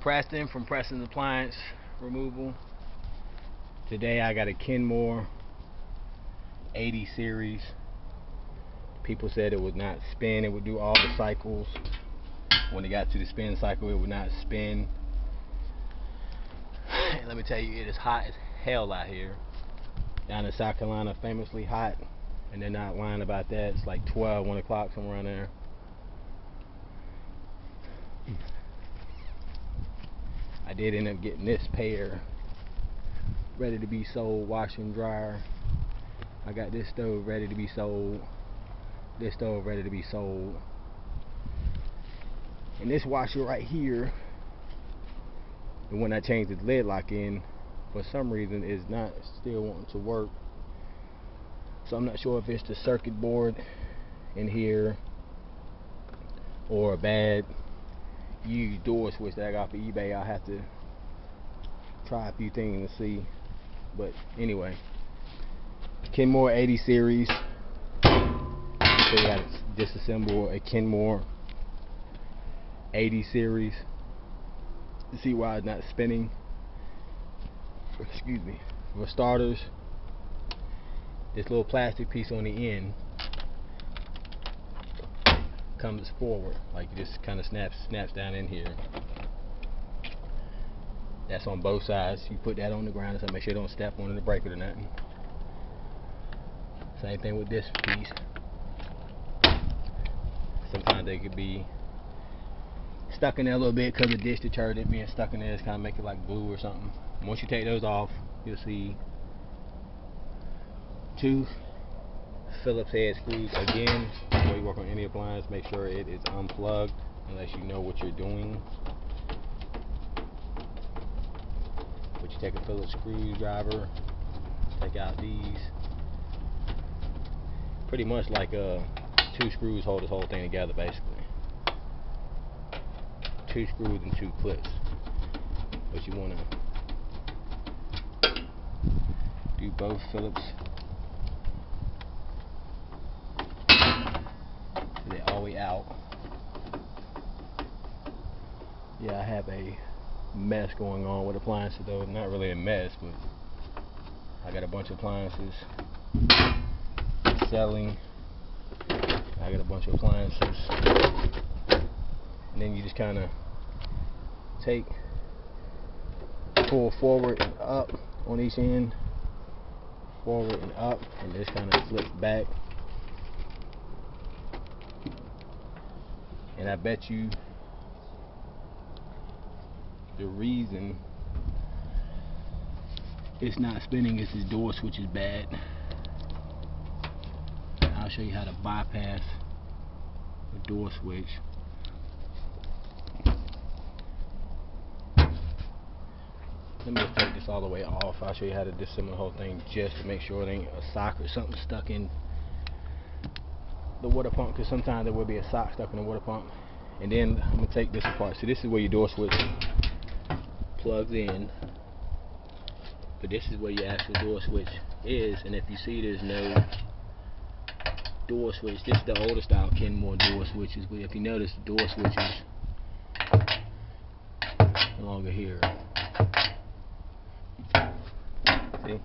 Preston from Preston's Appliance Removal. Today I got a KENMORE 80 series. People said it would not spin, it would do all the cycles. When it got to the spin cycle, it would not spin. And let me tell you, it is hot as hell out here. Down in South Carolina, famously hot. And they're not lying about that. It's like 12, 1 o'clock, somewhere around there. I did end up getting this pair ready to be sold, washer and dryer. I got this stove ready to be sold, this stove ready to be sold, and this washer right here, the one I changed the lid lock in, for some reason is not still wanting to work. So I'm not sure if it's the circuit board in here or a bad used door switch that I got for eBay. I'll have to try a few things and see. But anyway, KENMORE 80 series. So you got to disassemble a KENMORE 80 series to see why it's not spinning. Excuse me. For starters, this little plastic piece on the end comes forward, like it just kind of snaps down in here. That's on both sides. You put that on the ground so make sure you don't step on it or break it or nothing. Same thing with this piece. Sometimes they could be stuck in there a little bit because of dish detergent being stuck in there. It's kind of make it like glue or something. Once you take those off, you'll see 2 Phillips head screws. Again, before you work on any appliance, make sure it is unplugged unless you know what you're doing. But you take a Phillips screwdriver, take out these. Pretty much like 2 screws hold this whole thing together, basically. 2 screws and 2 clips. But you want to do both Phillips. They're all the way out. Yeah, I have a mess going on with appliances though. Not really a mess, but I got a bunch of appliances selling. I got a bunch of appliances. And then you just kind of pull forward and up on each end. Forward and up, and this kind of flips back. And I bet you the reason it's not spinning is this door switch is bad. I'll show you how to bypass the door switch. Let me just take this all the way off. I'll show you how to disassemble the whole thing just to make sure it ain't a sock or something stuck in the water pump, because sometimes there will be a sock stuck in the water pump. And then I'm going to take this apart. So this is where your door switch plugs in, but this is where your actual door switch is. And if you see there's no door switch, this is the older style KENMORE door switches, but if you notice the door switch is no longer here. See?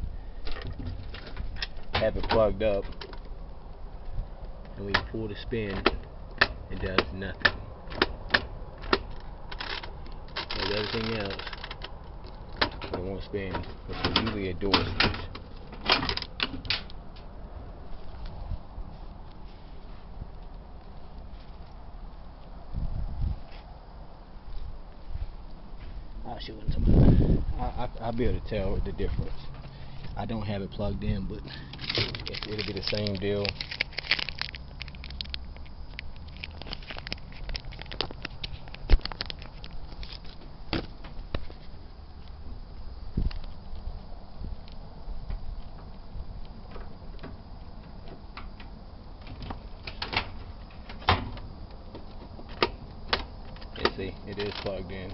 Have it plugged up, and when you pull the spin, it does nothing. Like everything else, it won't spin, which is usually a door switch. I'll show it to my. I'll be able to tell the difference. I don't have it plugged in, but it'll be the same deal. See, it is plugged in.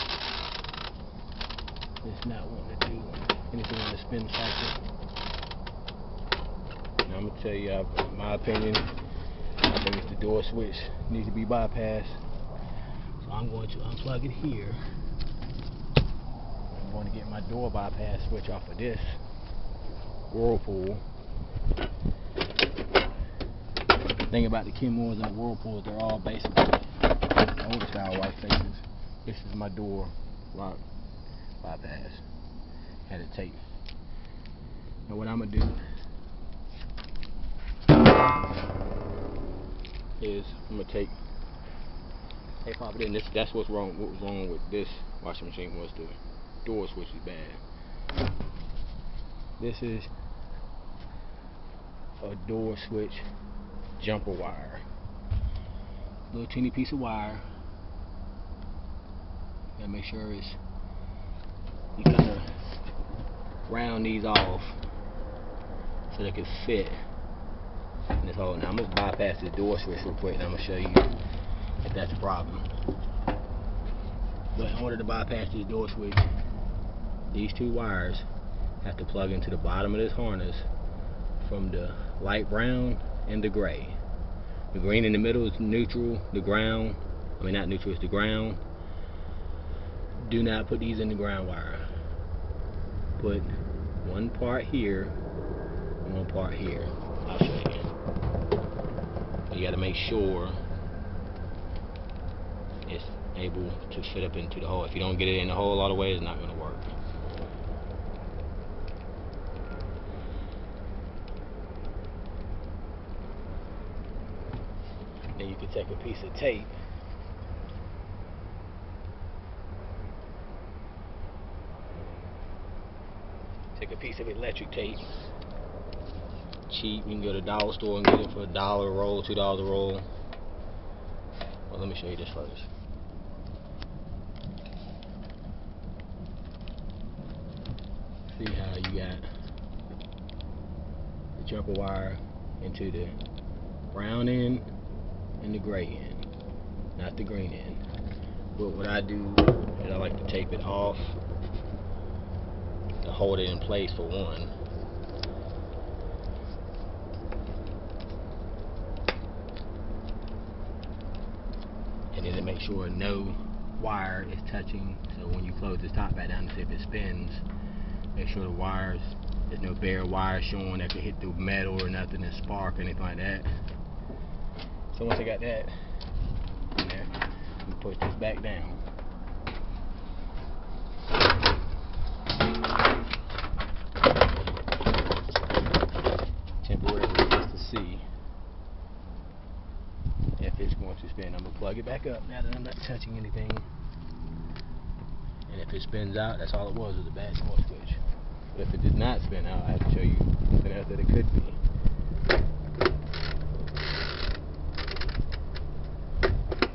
It's not wanting to do anything on the spin cycle. Now I'm gonna tell you, my opinion, I think it's the door switch needs to be bypassed. So I'm going to unplug it here. going to get my door bypass switch off of this Whirlpool. The thing about the KENMOREs and the Whirlpools, they're all basically old style white faces. This is my door lock bypass. Had it taped. Now what I'm gonna do is I'm gonna tape off it in. That's what's wrong. What was wrong with this washing machine was the door switch is bad. This is a door switch jumper wire. Little teeny piece of wire. Gotta make sure you kind of round these off so they can fit in this hole. Now I'm gonna bypass this door switch real quick and I'm gonna show you if that's a problem. But in order to bypass this door switch, these two wires have to plug into the bottom of this harness from the light brown and the gray. The green in the middle is neutral, the ground, I mean not neutral, it's the ground. Do not put these in the ground wire. Put one part here and one part here. I'll show you. You gotta make sure it's able to fit up into the hole. If you don't get it in the hole all the way, it's not gonna work. Then you can take a piece of tape of electric tape. Cheap, you can go to the dollar store and get it for $1 a roll, $2 a roll. Well, let me show you this first. See how you got the jumper wire into the brown end and the gray end, not the green end. But what I do is I like to tape it off to hold it in place for one. And then to make sure no wire is touching, so when you close this top back down to see if it spins, make sure the wires, there's no bare wire showing that could hit the metal or nothing and spark or anything like that. So once I got that in there, I'm gonna push this back down. Temporarily, just to see if it's going to spin. I'm gonna plug it back up now that I'm not touching anything. And if it spins out, that's all it was a bad door switch. But if it did not spin out, I have to show you something else that it could be.